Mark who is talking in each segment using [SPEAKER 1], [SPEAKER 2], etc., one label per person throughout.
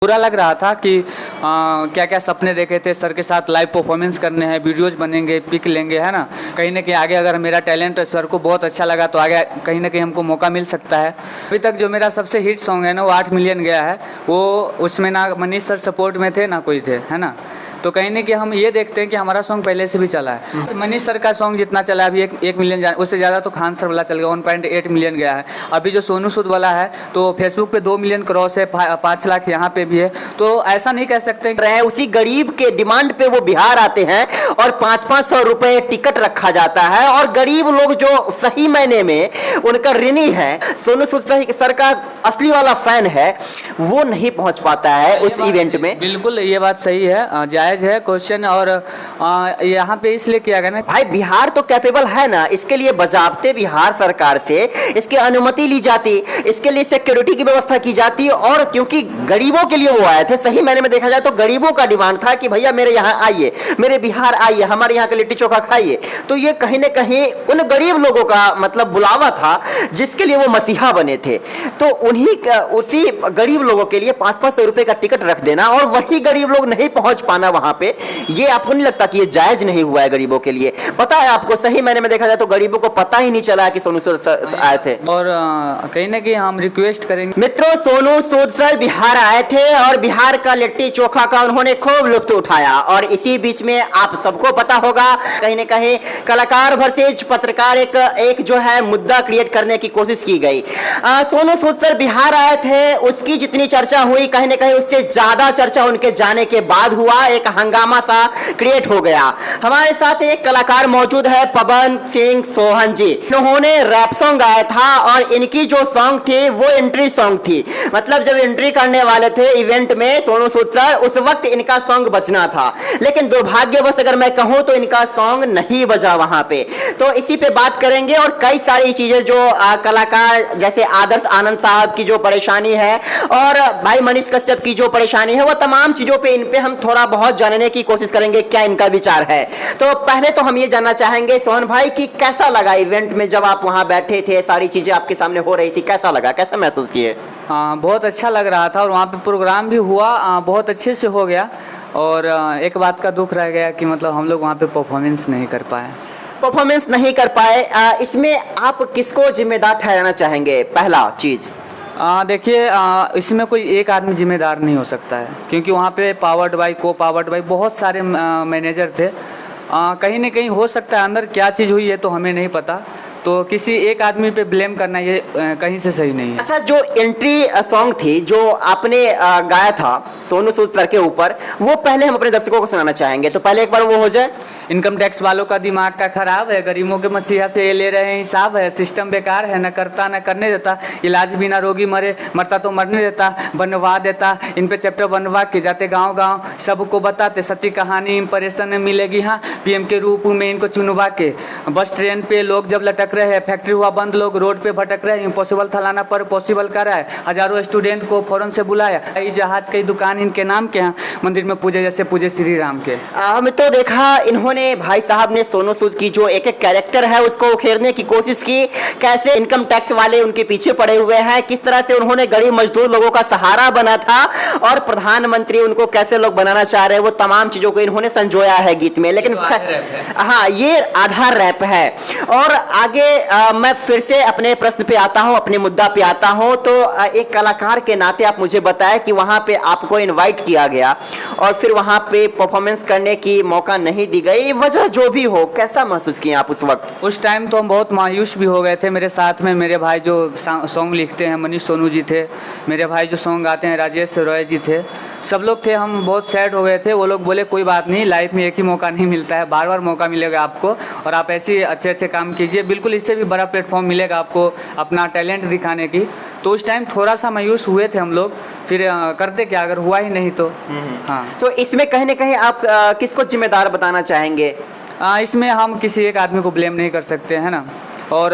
[SPEAKER 1] बुरा लग रहा था कि क्या क्या सपने देखे थे, सर के साथ लाइव परफॉर्मेंस करने हैं, वीडियोज बनेंगे, पिक लेंगे, है ना। कहीं ना कहीं आगे अगर मेरा टैलेंट सर को बहुत अच्छा लगा तो आगे कहीं ना कहीं हमको मौका मिल सकता है। अभी तक जो मेरा सबसे हिट सॉन्ग है ना वो 8 मिलियन गया है। वो उसमें ना मनीष सर सपोर्ट में थे ना कोई थे, है ना। तो कहीं ना कहीं हम ये देखते हैं कि हमारा सॉन्ग पहले से भी चला है। मनीष सर का सॉन्ग जितना चला है अभी 1 मिलियन, उससे ज़्यादा तो खान सर वाला चल गया, 1.8 मिलियन गया है। अभी जो सोनू सूद वाला है तो फेसबुक पे 2 मिलियन क्रॉस है, 5 लाख यहाँ पे भी है। तो ऐसा नहीं कह सकते
[SPEAKER 2] रहे उसी गरीब के डिमांड पे वो बिहार आते हैं और 500-500 रुपए टिकट रखा जाता है और गरीब लोग जो सही मायने में उनका ऋणी है, सोनू सूद सर का असली वाला फैन है, वो नहीं पहुंच पाता है उस इवेंट में।
[SPEAKER 1] बिल्कुल ये बात सही है, जायज़ है क्वेश्चन। और यहाँ पे इसलिए किया गया ना
[SPEAKER 2] भाई बिहार तो कैपेबल है ना, इसके लिए बजाबते बिहार सरकार से इसकी अनुमति ली जाती, इसके लिए सिक्योरिटी की व्यवस्था की जाती। और क्योंकि गरीबों के लिए वो आए थे, सही मायने में देखा जाए तो गरीबों का डिमांड था कि भैया मेरे यहाँ आइए, मेरे बिहार आइए, हमारे यहाँ का लिट्टी चोखा खाइए। तो ये कहीं ना कहीं उन गरीब लोगों का मतलब बुलावा था जिसके लिए वो मसीहा बने थे। तो उसी गरीब लोगों के लिए 500-500 रुपए का टिकट रख देना और वही गरीब लोग नहीं पहुंच पाना वहां पे, ये आपको नहीं लगता कि ये जायज नहीं हुआ है गरीबों के लिए? पता है आपको, सही मायने में देखा जाए तो गरीबों को पता ही नहीं चला कि सोनू सूद आए थे।
[SPEAKER 1] और कहीं ना कहीं हम रिक्वेस्ट करेंगे
[SPEAKER 2] मित्रों, सोनू सूद सर बिहार आए थे और बिहार का लिट्टी चोखा का उन्होंने खूब लुत्फ उठाया। और इसी बीच में आप सबको पता होगा कहीं ना कहीं कलाकार वर्सेज पत्रकार एक जो है मुद्दा क्रिएट करने की कोशिश की गई। सोनू सूद सर बिहार आए थे, उसकी जितनी चर्चा हुई कहीं ना कहीं उससे ज्यादा चर्चा उनके जाने के बाद हुआ, एक हंगामा सा क्रिएट हो गया। हमारे साथ एक कलाकार मौजूद है, पवन सिंह सोहन जी। इन्होंने रैप सॉन्ग गाया था और इनकी जो सॉन्ग थी वो एंट्री सॉन्ग थी। मतलब जब एंट्री करने वाले थे इवेंट में सोनू सूद सर, उस वक्त इनका सॉन्ग बजना था, लेकिन दुर्भाग्यवश अगर मैं कहूं तो इनका सॉन्ग नहीं बजा वहां पे। तो इसी पे बात करेंगे और कई सारी चीजें जो कलाकार जैसे आदर्श आनंद साहब की जो परेशानी है और भाई मनीष कश्यप की जो परेशानी है, वो तमाम चीजों पे इन पे हम थोड़ा बहुत जानने की कोशिश करेंगे क्या इनका विचार है। तो पहले तो हम ये जानना चाहेंगे सोहन भाई कि कैसा लगा इवेंट में जब आप वहां बैठे थे, सारी चीजें आपके सामने हो रही थी, कैसा लगा, कैसा महसूस किए?
[SPEAKER 1] बहुत अच्छा लग रहा था और वहाँ पे प्रोग्राम भी हुआ, बहुत अच्छे से हो गया। और एक बात का दुख रह गया कि मतलब हम लोग वहाँ पे परफॉर्मेंस नहीं कर पाए।
[SPEAKER 2] इसमें आप किसको जिम्मेदार ठहराना चाहेंगे? पहला चीज
[SPEAKER 1] देखिए, इसमें कोई एक आदमी जिम्मेदार नहीं हो सकता है, क्योंकि वहाँ पे पावर्ड बाई को पावर्ड बाई बहुत सारे मैनेजर थे। कहीं ना कहीं हो सकता है अंदर क्या चीज़ हुई है तो हमें नहीं पता, तो किसी एक आदमी पे ब्लेम करना ये कहीं से सही नहीं है।
[SPEAKER 2] अच्छा, जो एंट्री सॉन्ग थी जो आपने गाया था सोनू सूद सर के ऊपर, वो पहले हम अपने दर्शकों को सुनाना चाहेंगे, तो पहले एक बार वो हो जाए।
[SPEAKER 1] इनकम टैक्स वालों का दिमाग का खराब है, गरीबों के मसीहा से ये ले रहे हैं हिसाब है, सिस्टम बेकार है, न करता न करने देता, इलाज बिना रोगी मरता तो मरने देता, बनवा देता, इन पे चैप्टर बनवा के जाते गांव गांव, सबको बताते सच्ची कहानी, इंप्रेशन मिलेगी हाँ पीएम के रूप में इनको चुनवा के। बस ट्रेन पे लोग जब लटक रहे हैं, फैक्ट्री हुआ बंद, लोग रोड पे भटक रहे हैं, इम्पॉसिबल था लाना पर पॉसिबल करा है, हजारों स्टूडेंट को फौरन से बुलाया, कई जहाज कई दुकान इनके नाम के हैं, मंदिर में पूजे जैसे पूजे श्री राम के।
[SPEAKER 2] हम तो देखा इन्होंने भाई साहब ने सोनू सूद की जो एक कैरेक्टर है उसको उखेरने की कोशिश की, कैसे इनकम टैक्स वाले उनके पीछे पड़े हुए हैं, किस तरह से उन्होंने गरीब मजदूर लोगों का सहारा बना था और प्रधानमंत्री उनको कैसे लोग बनाना चाह रहे हैं, वो तमाम चीजों को इन्होंने संजोया है गीत में। लेकिन हाँ, ये आधा रैप है। और आगे मैं फिर से अपने प्रश्न पे आता हूँ, अपने मुद्दा पे आता हूँ। तो एक कलाकार के नाते आप मुझे बताएं कि वहां पे आपको इनवाइट किया गया और फिर वहां पे परफॉर्मेंस करने की मौका नहीं दी गई, वजह जो भी हो, कैसा महसूस किए आप उस वक्त?
[SPEAKER 1] उस टाइम तो हम बहुत मायूस भी हो गए थे। मेरे साथ में मेरे भाई जो सॉन्ग लिखते हैं मनीष सोनू जी थे, मेरे भाई जो सॉन्ग गाते हैं राजेश रॉय जी थे, सब लोग थे। हम बहुत सैड हो गए थे। वो लोग बोले कोई बात नहीं, लाइफ में एक ही मौका नहीं मिलता है, बार बार मौका मिलेगा आपको और आप ऐसे अच्छे अच्छे काम कीजिए, बिल्कुल इससे भी बड़ा प्लेटफॉर्म मिलेगा आपको अपना टैलेंट दिखाने की। तो उस टाइम थोड़ा सा मायूस हुए थे हम लोग, फिर करते क्या अगर हुआ ही नहीं तो। हाँ,
[SPEAKER 2] तो इसमें कहीं ना कहीं आप किसको जिम्मेदार बताना चाहेंगे?
[SPEAKER 1] इसमें हम किसी एक आदमी को ब्लेम नहीं कर सकते, है ना। और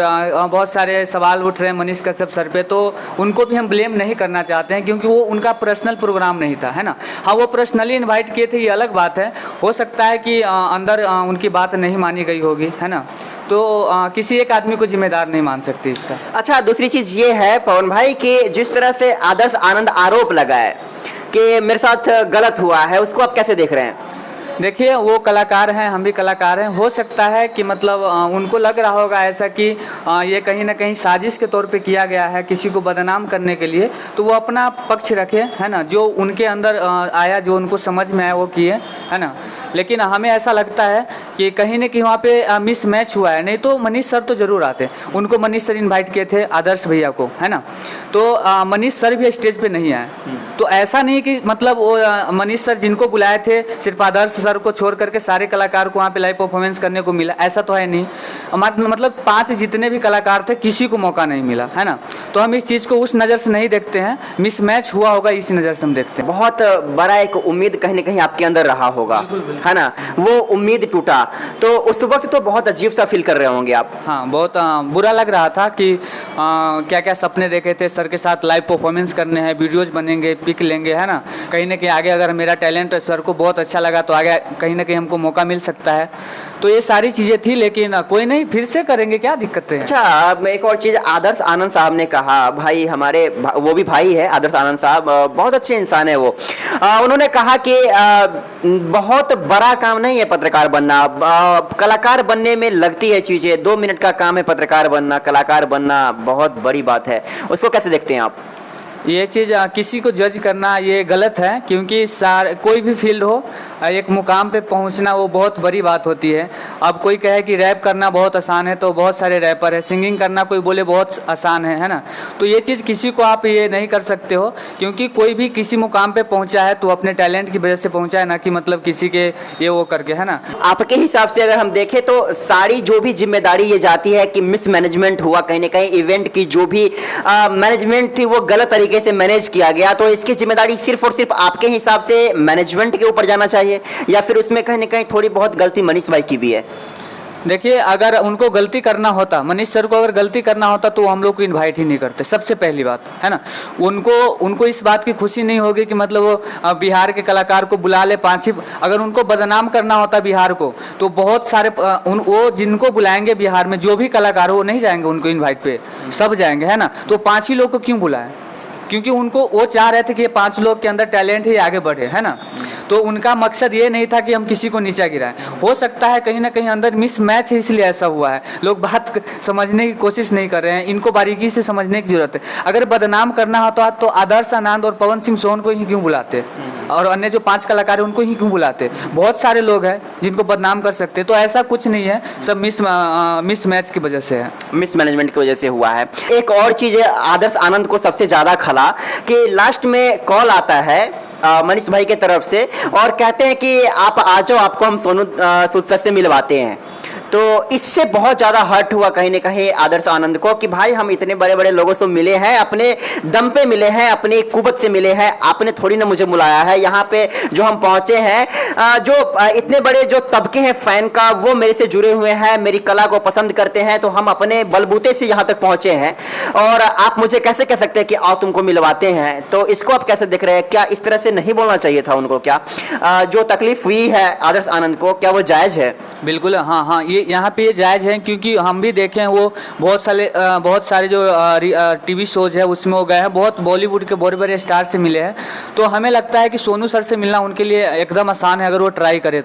[SPEAKER 1] बहुत सारे सवाल उठ रहे हैं मनीष कश्यप सर पे, तो उनको भी हम ब्लेम नहीं करना चाहते हैं क्योंकि वो उनका पर्सनल प्रोग्राम नहीं था, है ना। हाँ, वो पर्सनली इनवाइट किए थे, ये अलग बात है। हो सकता है कि अंदर उनकी बात नहीं मानी गई होगी, है ना। तो किसी एक आदमी को जिम्मेदार नहीं मान सकती इसका।
[SPEAKER 2] अच्छा, दूसरी चीज ये है पवन भाई कि जिस तरह से आदर्श आनंद आरोप लगाए कि मेरे साथ गलत हुआ है, उसको आप कैसे देख रहे हैं?
[SPEAKER 1] देखिए, वो कलाकार हैं, हम भी कलाकार हैं। हो सकता है कि मतलब उनको लग रहा होगा ऐसा कि ये कहीं ना कहीं साजिश के तौर पे किया गया है किसी को बदनाम करने के लिए, तो वो अपना पक्ष रखे, है ना। जो उनके अंदर आया, जो उनको समझ में आया वो किए, है ना। लेकिन हमें ऐसा लगता है कि कहीं ना कहीं वहाँ पे मिस मैच हुआ है। नहीं तो मनीष सर तो ज़रूर आते, उनको मनीष सर इन्वाइट किए थे आदर्श भैया को, है ना। तो मनीष सर भी स्टेज पे नहीं आए। तो ऐसा नहीं कि मतलब वो मनीष सर जिनको बुलाए थे सिर्फ आदर्श सर को छोड़ करके सारे कलाकार को वहाँ पे लाइव परफॉर्मेंस करने को मिला, ऐसा तो है नहीं। मतलब 5 जितने भी कलाकार थे किसी को मौका नहीं मिला, है ना। तो हम इस चीज़ को उस नज़र से नहीं देखते हैं, मिसमैच हुआ होगा इसी नज़र से हम देखते हैं।
[SPEAKER 2] बहुत बड़ा एक उम्मीद कहीं ना कहीं आपके अंदर रहा होगा, है ना, वो उम्मीद टूटा, तो उस वक्त तो बहुत अजीब सा फील कर रहे होंगे आप।
[SPEAKER 1] हाँ, बहुत बुरा लग रहा था कि क्या क्या सपने देखे थे, सर के साथ लाइव परफॉर्मेंस करने हैं, वीडियोज बनेंगे, पिक लेंगे, है ना। कहीं ना कहीं आगे अगर मेरा टैलेंट सर को बहुत अच्छा लगा तो आगे कहीं ना कहीं हमको मौका मिल सकता है। तो ये सारी चीज़ें थी, लेकिन कोई नहीं, फिर से करेंगे, क्या दिक्कत है।
[SPEAKER 2] अच्छा, अब एक और चीज़, आदर्श आनंद साहब ने कहा, भाई हमारे वो भी भाई है आदर्श आनंद साहब, बहुत अच्छे इंसान है वो। उन्होंने कहा कि बहुत बड़ा काम नहीं है पत्रकार बनना, कलाकार बनने में लगती है चीज़ें, 2 मिनट का काम है पत्रकार बनना, कलाकार बनना बहुत बड़ी बात है। उसको कैसे देखते हैं आप?
[SPEAKER 1] ये चीज़ किसी को जज करना ये गलत है, क्योंकि कोई भी फील्ड हो, एक मुकाम पे पहुंचना वो बहुत बड़ी बात होती है। अब कोई कहे कि रैप करना बहुत आसान है, तो बहुत सारे रैपर है। सिंगिंग करना कोई बोले बहुत आसान है ना। तो ये चीज़ किसी को आप ये नहीं कर सकते हो, क्योंकि कोई भी किसी मुकाम पे पहुंचा है तो अपने टैलेंट की वजह से पहुंचा है, ना कि मतलब किसी के ये वो करके, है ना।
[SPEAKER 2] आपके हिसाब से अगर हम देखें तो सारी जो भी जिम्मेदारी ये जाती है कि मिसमैनेजमेंट हुआ, कहीं ना कहीं इवेंट की जो भी मैनेजमेंट थी वो गलत तरीके से मैनेज किया गया, तो इसकी जिम्मेदारी सिर्फ और सिर्फ आपके हिसाब से मैनेजमेंट के ऊपर जाना चाहिए, या फिर उसमें कहीं ना कहीं थोड़ी बहुत गलती मनीष भाई की भी है?
[SPEAKER 1] देखिए, अगर उनको गलती करना होता, मनीष सर को अगर गलती करना होता तो हम लोग को इनवाइट ही नहीं करते, सबसे पहली बात, है ना। उनको इस बात की खुशी नहीं होगी कि मतलब वो बिहार के कलाकार को बुला ले 5 ही। अगर उनको बदनाम करना होता बिहार को, तो बहुत सारे वो जिनको बुलाएंगे बिहार में जो भी कलाकार हो वो नहीं जाएंगे उनको इन्वाइट पे, सब जाएंगे, है ना। तो 5 ही लोग को क्यों बुलाएं? क्योंकि उनको वो चाह रहे थे कि ये 5 लोग के अंदर टैलेंट ही आगे बढ़े, है ना। तो उनका मकसद ये नहीं था कि हम किसी को नीचा गिराएं। हो सकता है कहीं ना कहीं अंदर मिस मैच है, इसलिए ऐसा हुआ है। लोग बात समझने की कोशिश नहीं कर रहे हैं, इनको बारीकी से समझने की जरूरत है। अगर बदनाम करना होता तो आदर्श आनंद और पवन सिंह सोहन को ही क्यों बुलाते, और अन्य जो 5 कलाकार हैं उनको ही क्यों बुलाते? बहुत सारे लोग हैं जिनको बदनाम कर सकते। तो ऐसा कुछ नहीं है, सब मिस मैच की वजह से है,
[SPEAKER 2] मिस मैनेजमेंट की वजह से हुआ है। एक और चीज़ आदर्श आनंद को सबसे ज़्यादा खला कि लास्ट में कॉल आता है मनीष भाई के तरफ से और कहते हैं कि आप आ जाओ, आपको हम सोनू सूद सर से मिलवाते हैं। तो इससे बहुत ज़्यादा हर्ट हुआ कहीं ना कहीं आदर्श आनंद को कि भाई हम इतने बड़े बड़े लोगों से मिले हैं, अपने दम पे मिले हैं, अपनी कुवत से मिले हैं, आपने थोड़ी ना मुझे बुलाया है। यहाँ पे जो हम पहुँचे हैं, जो इतने बड़े जो तबके हैं फ़ैन का, वो मेरे से जुड़े हुए हैं, मेरी कला को पसंद करते हैं, तो हम अपने बलबूते से यहाँ तक पहुँचे हैं और आप मुझे कैसे कह सकते हैं कि आओ तुमको मिलवाते हैं? तो इसको आप कैसे देख रहे हैं? क्या इस तरह से नहीं बोलना चाहिए था उनको? क्या जो तकलीफ हुई है आदर्श आनंद को, क्या वो जायज़ है?
[SPEAKER 1] बिल्कुल, हाँ, ये यहाँ पे ये जायज़ है, क्योंकि हम भी देखे हैं वो बहुत सारे जो टीवी शोज है उसमें वो गए हैं, बहुत बॉलीवुड के बड़े बड़े स्टार से मिले हैं। तो हमें लगता है कि सोनू सर से मिलना उनके लिए एकदम आसान है, अगर वो ट्राई करे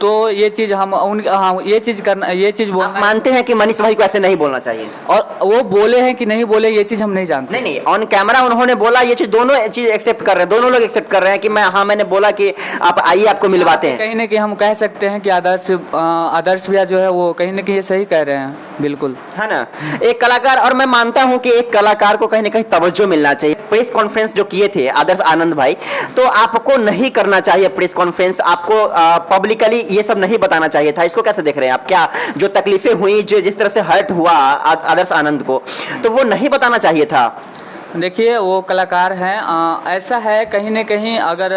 [SPEAKER 1] तो ये चीज़ ये चीज़
[SPEAKER 2] आप मानते हैं कि मनीष भाई को ऐसे नहीं बोलना चाहिए?
[SPEAKER 1] और वो बोले हैं कि नहीं बोले ये चीज़ हम नहीं जानते।
[SPEAKER 2] नहीं, ऑन कैमरा उन्होंने बोला, ये चीज़ दोनों चीज़ एक्सेप्ट कर रहे हैं, दोनों लोग एक्सेप्ट कर रहे हैं कि मैंने बोला कि आप आइए, आपको मिलवाते हैं।
[SPEAKER 1] कहीं ना कहीं हम कह सकते हैं कि आदर्श भैया जो है वो कहीं ना कहीं ये सही कह रहे हैं, बिल्कुल,
[SPEAKER 2] है ना। एक कलाकार, और मैं मानता हूं कि एक कलाकार को कहीं ना कहीं तवज्जो मिलना चाहिए। प्रेस कॉन्फ्रेंस जो किए थे आदर्श आनंद भाई, तो आपको नहीं करना चाहिए प्रेस कॉन्फ्रेंस, आपको पब्लिकली ये सब नहीं बताना चाहिए था। इसको कैसे देख रहे हैं आप? क्या जो तकलीफें हुई, जो जिस तरह से हर्ट हुआ आदर्श आनंद को, तो वो नहीं बताना चाहिए था?
[SPEAKER 1] देखिए, वो कलाकार हैं, ऐसा है कहीं ना कहीं अगर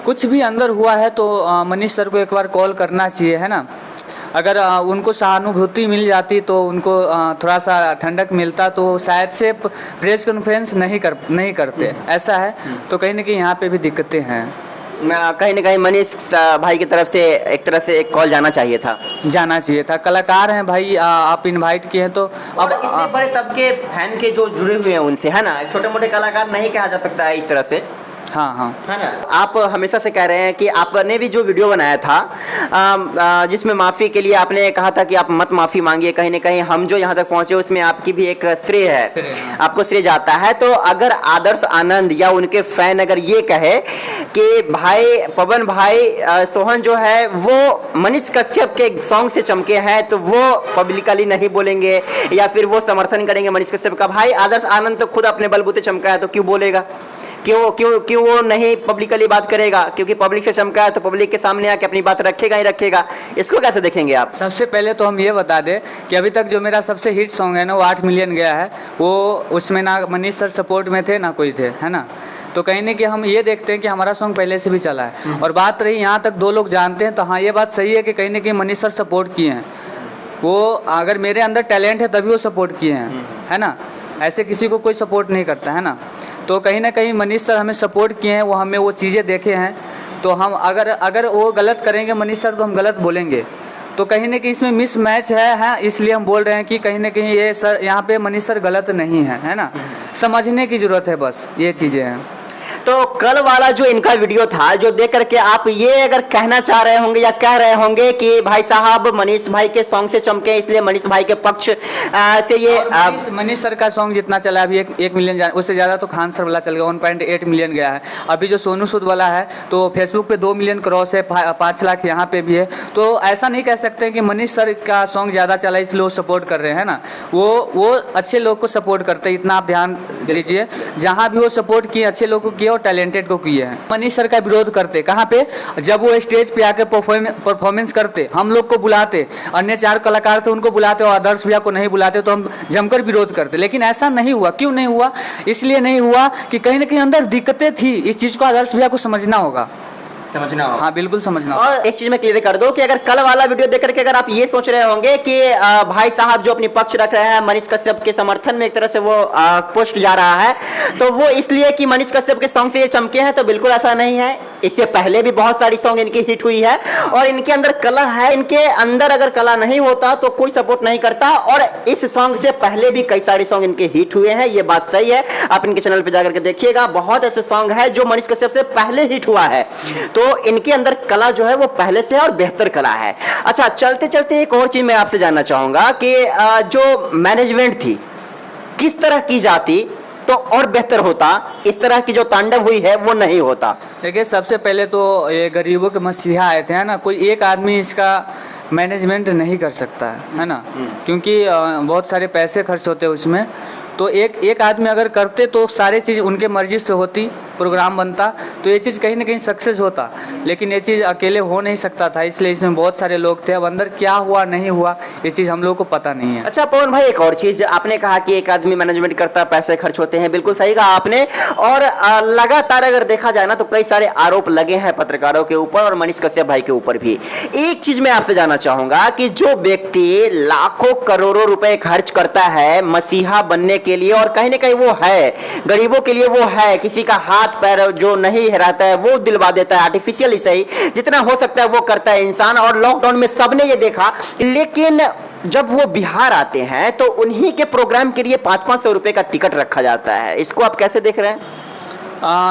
[SPEAKER 1] कुछ भी अंदर हुआ है तो मनीष सर को एक बार कॉल करना चाहिए, है ना। अगर उनको सहानुभूति मिल जाती तो उनको थोड़ा सा ठंडक मिलता, तो शायद से प्रेस कॉन्फ्रेंस नहीं करते, ऐसा है। तो कहीं ना कहीं यहाँ पे भी दिक्कतें हैं।
[SPEAKER 2] कहीं ना कहीं मनीष भाई की तरफ से एक तरह से एक कॉल जाना चाहिए था।
[SPEAKER 1] कलाकार हैं भाई, आप इनवाइट किए हैं तो
[SPEAKER 2] अब इतने बड़े तबके फैन के जो जुड़े हुए हैं उनसे, है ना, छोटे मोटे कलाकार नहीं कहा जा सकता है इस तरह से।
[SPEAKER 1] हाँ हाँ
[SPEAKER 2] है ना। आप हमेशा से कह रहे हैं कि आपने भी जो वीडियो बनाया था जिसमें माफ़ी के लिए आपने कहा था कि आप मत माफ़ी मांगिए, कहीं ना कहीं हम जो यहाँ तक पहुँचे उसमें आपकी भी एक श्रेय है, आपको श्रेय जाता है। तो अगर आदर्श आनंद या उनके फैन अगर ये कहे कि भाई पवन भाई सोहन जो है वो मनीष कश्यप के सॉन्ग से चमके हैं, तो वो पब्लिकली नहीं बोलेंगे या फिर वो समर्थन करेंगे मनीष कश्यप का। भाई आदर्श आनंद तो खुद अपने बलबूते चमका है, तो क्यों बोलेगा, क्यों क्यों क्यों वो नहीं पब्लिकली बात करेगा? क्योंकि पब्लिक से चमका है तो पब्लिक के सामने आके अपनी बात रखेगा ही रखेगा। इसको कैसे देखेंगे आप?
[SPEAKER 1] सबसे पहले तो हम ये बता दें कि अभी तक जो मेरा सबसे हिट सॉन्ग है ना, वो 8 मिलियन गया है। वो उसमें ना मनीष सर सपोर्ट में थे ना कोई थे, है ना। तो कहीं ना कि हम ये देखते हैं कि हमारा सॉन्ग पहले से भी चला है। और बात रही यहाँ तक 2 लोग जानते हैं, तो हाँ ये बात सही है कि कहीं ना कहीं मनीष सर सपोर्ट किए हैं। वो अगर मेरे अंदर टैलेंट है तभी वो सपोर्ट किए हैं, है ना। ऐसे किसी को कोई सपोर्ट नहीं करता, है ना। तो कहीं ना कहीं मनीष सर हमें सपोर्ट किए हैं, वो हमें वो चीज़ें देखे हैं। तो हम अगर वो गलत करेंगे मनीष सर तो हम गलत बोलेंगे। तो कहीं ना कहीं इसमें मिस मैच है, इसलिए हम बोल रहे हैं कि कहीं ना कहीं ये सर यहाँ पे मनीष सर गलत नहीं है ना। समझने की ज़रूरत है, बस ये चीज़ें हैं।
[SPEAKER 2] तो कल वाला जो इनका वीडियो था जो देख करके आप ये अगर कहना चाह रहे होंगे या कह रहे होंगे कि भाई साहब मनीष भाई के सॉन्ग से चमके इसलिए मनीष भाई के पक्ष से ये
[SPEAKER 1] मनीष सर का सॉन्ग जितना चला अभी 1 मिलियन, उससे ज़्यादा तो खान सर वाला चल गया, 1.8 मिलियन गया है। अभी जो सोनू सूद वाला है तो फेसबुक पे 2 मिलियन क्रॉस है, 5 लाख यहाँ पे भी है। तो ऐसा नहीं कह सकते कि मनीष सर का सॉन्ग ज़्यादा चला इसलिए वो सपोर्ट कर रहे हैं ना। वो अच्छे लोग को सपोर्ट करते हैं, इतना आप ध्यान दीजिए। जहाँ भी वो सपोर्ट किए अच्छे लोग को किए और टैलेंटेड को किए हैं। मनीष सर का विरोध करते कहाँ पे? जब वो स्टेज पे आके परफॉर्मेंस करते, हम लोग को बुलाते, अन्य 4 कलाकार थे उनको बुलाते और आदर्श भैया को नहीं बुलाते, तो हम जमकर विरोध करते। लेकिन ऐसा नहीं हुआ। क्यों नहीं हुआ? इसलिए नहीं हुआ कि कहीं ना कहीं अंदर दिक्कतें थी। इस चीज़ को आदर्श भैया को समझना होगा,
[SPEAKER 2] समझना होगा।
[SPEAKER 1] हाँ बिल्कुल समझना।
[SPEAKER 2] और एक चीज मैं क्लियर कर दूं कि अगर कल वाला वीडियो देख करके अगर आप ये सोच रहे होंगे कि भाई साहब जो अपनी पक्ष रख रहे हैं मनीष कश्यप के समर्थन में एक तरह से वो पोस्ट जा रहा है, तो वो इसलिए कि मनीष कश्यप के सॉन्ग से ये चमके हैं, तो बिल्कुल ऐसा नहीं है। इससे पहले भी बहुत सारी सॉन्ग इनकी हिट हुई है और इनके अंदर कला है। इनके अंदर अगर कला नहीं होता तो कोई सपोर्ट नहीं करता। और इस सॉन्ग से पहले भी कई सारे सॉन्ग इनके हिट हुए हैं, ये बात सही है। आप इनके चैनल पे जाकर के देखिएगा, बहुत ऐसे सॉन्ग है जो मनीष कश्यप से पहले हिट हुआ है। तो इनके अंदर कला जो है वो पहले से और बेहतर कला है। अच्छा, चलते चलते एक और चीज मैं आपसे जानना चाहूंगा कि जो मैनेजमेंट थी किस तरह की जाती तो और बेहतर होता, इस तरह की जो तांडव हुई है वो नहीं होता।
[SPEAKER 1] देखिए सबसे पहले तो ये गरीबों के मसीहा आए थे, है ना। कोई एक आदमी इसका मैनेजमेंट नहीं कर सकता है ना, क्योंकि बहुत सारे पैसे खर्च होते हैं उसमें। तो एक आदमी अगर करते तो सारी चीज़ उनके मर्जी से होती, प्रोग्राम बनता, तो ये चीज़ कहीं ना कहीं सक्सेस होता। लेकिन ये चीज़ अकेले हो नहीं सकता था, इसलिए इसमें बहुत सारे लोग थे। अब अंदर क्या हुआ नहीं हुआ ये चीज़ हम लोग को पता नहीं है।
[SPEAKER 2] अच्छा पवन भाई, एक और चीज़ आपने कहा कि एक आदमी मैनेजमेंट करता, पैसे खर्च होते हैं, बिल्कुल सही कहा आपने। और लगातार अगर देखा जाए ना तो कई सारे आरोप लगे हैं पत्रकारों के ऊपर और मनीष कश्यप भाई के ऊपर भी। एक चीज़ मैं आपसे जानना चाहूँगा कि जो व्यक्ति लाखों करोड़ों रुपए खर्च करता है मसीहा बनने के लिए, और कहीं ना कहीं वो है गरीबों के लिए, वो है किसी का हाथ पैर जो नहीं रहता है वो दिलवा देता है, आर्टिफिशियली सही जितना हो सकता है वो करता है इंसान। और लॉकडाउन में सबने ये देखा। लेकिन जब वो बिहार आते हैं तो उन्हीं के प्रोग्राम के लिए 500-500 रुपए का टिकट रखा जाता है। इसको आप कैसे देख रहे हैं?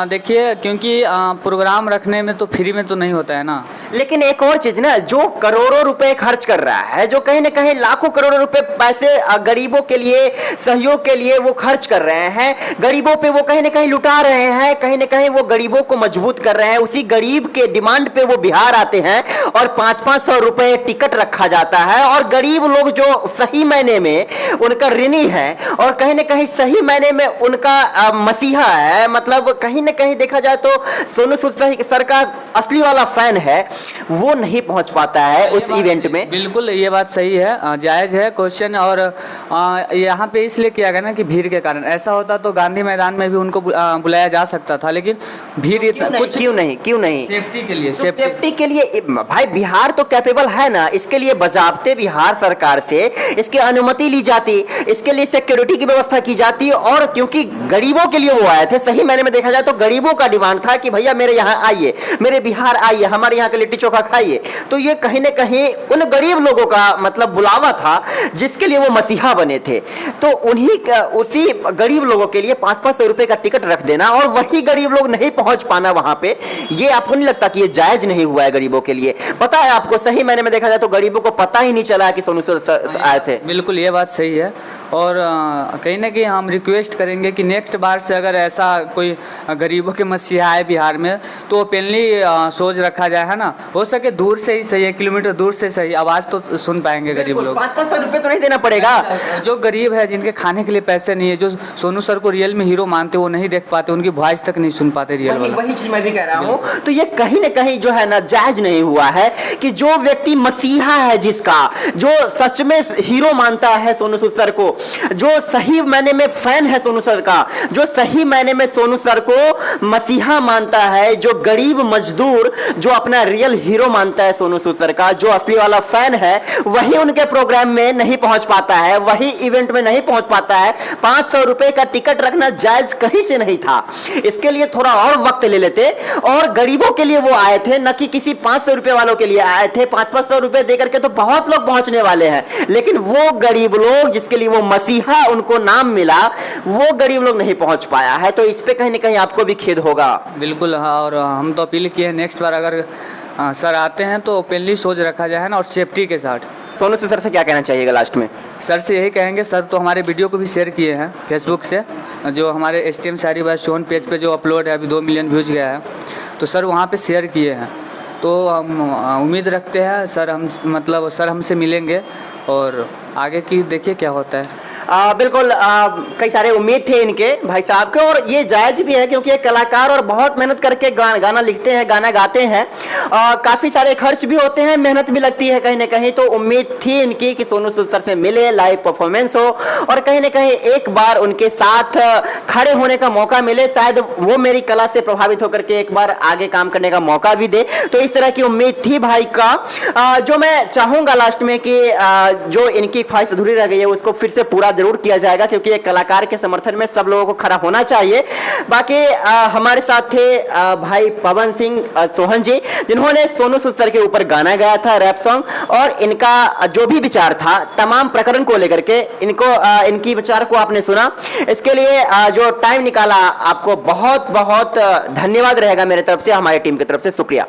[SPEAKER 1] देखिए, क्योंकि प्रोग्राम रखने में तो फ्री में तो नहीं होता है ना।
[SPEAKER 2] लेकिन एक और चीज ना, जो करोड़ों रुपए खर्च कर रहा है, जो कहीं ना कहीं लाखों करोड़ों रुपए पैसे गरीबों के लिए, सहयोग के लिए वो खर्च कर रहे हैं, गरीबों पे वो कहीं ना कहीं लुटा रहे हैं, कहीं ना कहीं वो गरीबों को मजबूत कर रहे हैं। उसी गरीब के डिमांड पे वो बिहार आते हैं और 500-500 रुपए टिकट रखा जाता है। और गरीब लोग जो सही मायने में उनका ऋणी है और कहीं ना कहीं सही मायने में उनका मसीहा है, मतलब कहीं ना कहीं देखा जाए तो सोनू सूद सर का असली वाला फैन है, वो नहीं पहुंच पाता है उस इवेंट में।
[SPEAKER 1] बिल्कुल ये बात सही है, जायज़ है क्वेश्चन। और यहाँ पे इसलिए किया गया ना कि भीड़ के कारण। ऐसा होता तो गांधी मैदान में भी उनको बुलाया जा सकता था, लेकिन भीड़ इतना कुछ
[SPEAKER 2] क्यों नहीं
[SPEAKER 1] सेफ्टी के लिए,
[SPEAKER 2] सेफ्टी के लिए भाई बिहार तो कैपेबल है ना, इसके लिए बजाबते बिहार सरकार से इसकी अनुमति ली जाती, इसके लिए सिक्योरिटी की व्यवस्था की जाती। और क्योंकि गरीबों के लिए वो आए थे, सही मायने में देखा देखा जाए तो गरीबों का डिमांड था कि भैया मेरे यहाँ आइए, मेरे बिहार आइए, हमारे यहाँ का लिट्टी चोखा खाइए। तो ये कहीं ना कहीं उन गरीब लोगों का मतलब बुलावा था जिसके लिए वो मसीहा बने थे। तो उसी गरीब लोगों के लिए 500 रुपए का टिकट रख देना और वही गरीब लोग नहीं पहुंच पाना वहां पे, ये आपको नहीं लगता कि ये जायज नहीं हुआ है गरीबों के लिए? पता है आपको, सही मैंने में देखा जाए तो गरीबों को पता ही नहीं चला कि सोनू सूद आए थे।
[SPEAKER 1] बिल्कुल ये बात सही है। और कहीं ना कहीं हम रिक्वेस्ट करेंगे कि नेक्स्ट बार से अगर ऐसा कोई गरीबों के मसीहा आए बिहार में तो ओपनली सोच रखा जाए, है ना। हो सके दूर से ही सही, 1 किलोमीटर दूर से सही, आवाज़ तो सुन पाएंगे गरीब लोग।
[SPEAKER 2] 500 रुपए तो नहीं देना पड़ेगा।
[SPEAKER 1] जो गरीब है, जिनके खाने के लिए पैसे नहीं है, जो सोनू सर को रियल में हीरो मानते, वो नहीं देख पाते, उनकी वॉइस तक नहीं सुन पाते रियल वाला।
[SPEAKER 2] वही चीज मैं भी कह रहा हूँ। तो ये कहीं ना कहीं जो है ना जायज नहीं हुआ है कि जो व्यक्ति मसीहा है, जिसका जो सच में हीरो मानता है सोनू सूद सर को, जो सही मायने में फैन है सोनू सर का, जो सही मायने में सोनू सर को मसीहा मानता है, जो गरीब मजदूर जो अपना रियल हीरो मानता है सोनू सूद सर का, जो असली वाला फैन है, वही उनके प्रोग्राम में नहीं पहुंच पाता है, वही इवेंट में नहीं पहुंच पाता है। 500 रुपए का टिकट रखना जायज कहीं से नहीं था। इसके लिए थोड़ा और वक्त ले लेते और गरीबों के लिए वो आए थे, न कि किसी 500 रुपए वालों के लिए आए थे। 500 रुपए देकर के तो बहुत लोग पहुंचने वाले हैं, लेकिन वो गरीब लोग जिसके लिए वो मसीहा उनको नाम मिला, वो गरीब लोग नहीं पहुंच पाया है। तो इस पे कहीं ना कहीं आपको भी खेद होगा।
[SPEAKER 1] बिल्कुल हाँ, और हम तो अपील किए हैं नेक्स्ट बार अगर सर आते हैं तो ओपनली सोच रखा जाए ना, और सेफ्टी के साथ।
[SPEAKER 2] सोनू सूद सर से क्या कहना चाहिएगा लास्ट में?
[SPEAKER 1] सर से यही कहेंगे, सर तो हमारे वीडियो को भी शेयर किए हैं फेसबुक से, जो हमारे STM शायरी बाय शोन पेज पे जो अपलोड है, अभी 2 मिलियन व्यूज़ गया है, तो सर वहाँ पे शेयर किए हैं। तो हम उम्मीद रखते हैं सर हमसे मिलेंगे और आगे की देखिए क्या होता है।
[SPEAKER 2] बिल्कुल कई सारे उम्मीद थे इनके भाई साहब के, और ये जायज भी है क्योंकि एक कलाकार और बहुत मेहनत करके गाना लिखते हैं, गाना गाते हैं, काफ़ी सारे खर्च भी होते हैं, मेहनत भी लगती है कहीं ना कहीं। तो उम्मीद थी इनकी कि सोनू सूद सर से मिले, लाइव परफॉर्मेंस हो और कहीं ना कहीं एक बार उनके साथ खड़े होने का मौका मिले, शायद वो मेरी कला से प्रभावित होकर के एक बार आगे काम करने का मौका भी दे। तो इस तरह की उम्मीद थी भाई का। जो मैं चाहूँगा लास्ट में कि जो इनकी ख्वाहिश अधूरी रह गई है उसको फिर से पूरा जरूर किया जाएगा, क्योंकि एक कलाकार के समर्थन में सब लोगों को खड़ा होना चाहिए। बाकी हमारे साथ थे भाई पवन सिंह सोहन जी, जिन्होंने सोनू सूद सर के ऊपर गाना गाया था, रैप सॉन्ग, और इनका जो भी विचार था तमाम प्रकरण को लेकर के, इनकी विचार को आपने सुना। इसके लिए जो टाइम निकाला आपको बहुत बहुत धन्यवाद रहेगा मेरे तरफ से, हमारी टीम की तरफ से शुक्रिया।